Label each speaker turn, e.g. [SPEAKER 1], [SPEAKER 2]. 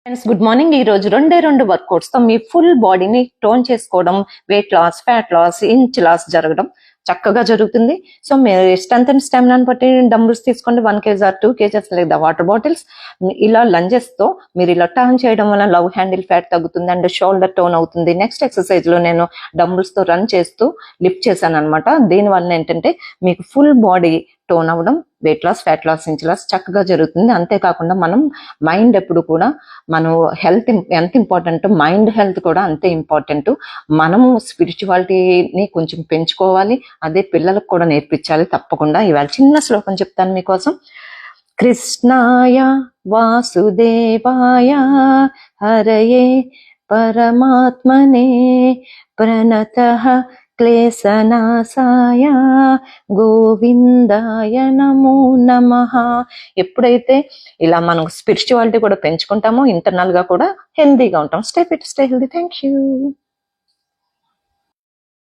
[SPEAKER 1] Friends good morning. ఈ రోజు రెండు వర్కౌట్స్ తో మీ ఫుల్ బాడీని టోన్ చేసుకోవడం, weight loss, fat loss, inch loss జరగడం చక్కగా జరుగుతుంది. సో మీరు స్ట్రెంత్ అండ్ స్టామినాని బట్టి డంబుల్స్ తీసుకోండి, 1 kg 2 kgs లేదా వాటర్ బాటిల్స్. ఇలా లంజెస్ తో మీరు ఇలా టర్న్ చేయడం వల్ల లవ్ హ్యాండిల్ ఫ్యాట్ తగ్గుతుంది అండ్ షోల్డర్ టోన్ అవుతుంది. నెక్స్ట్ ఎక్సర్సైజ్ లో నేను డంబుల్స్ తో రన్ చేస్తూ లిఫ్ట్ చేశాను అనమాట. దీనివల్ల ఏంటంటే మీకు ఫుల్ బాడీ టోన్ అవ్వడం, weight loss, fat loss, inch loss చక్కగా జరుగుతుంది. అంతేకాకుండా మనం మైండ్ ఎప్పుడు కూడా మనం హెల్త్ ఎంత ఇంపార్టెంట్, మైండ్ హెల్త్ కూడా అంతే ఇంపార్టెంట్. మనము స్పిరిచువాలిటీని కొంచెం పెంచుకోవాలి, అదే పిల్లలకు కూడా నేర్పించాలి తప్పకుండా. ఇవాళ చిన్న శ్లోకం చెప్తాను మీకోసం. కృష్ణాయ వాసుదేవాయ హరయే పరమాత్మనే ప్రణతః క్లేశనాశాయ గోవిందాయ నమో నమః. ఎప్పుడైతే ఇలా మనం స్పిరిచువాలిటీ కూడా పెంచుకుంటామో ఇంటర్నల్ గా కూడా హెల్దీగా ఉంటాం. Stay fit, stay healthy. Thank you.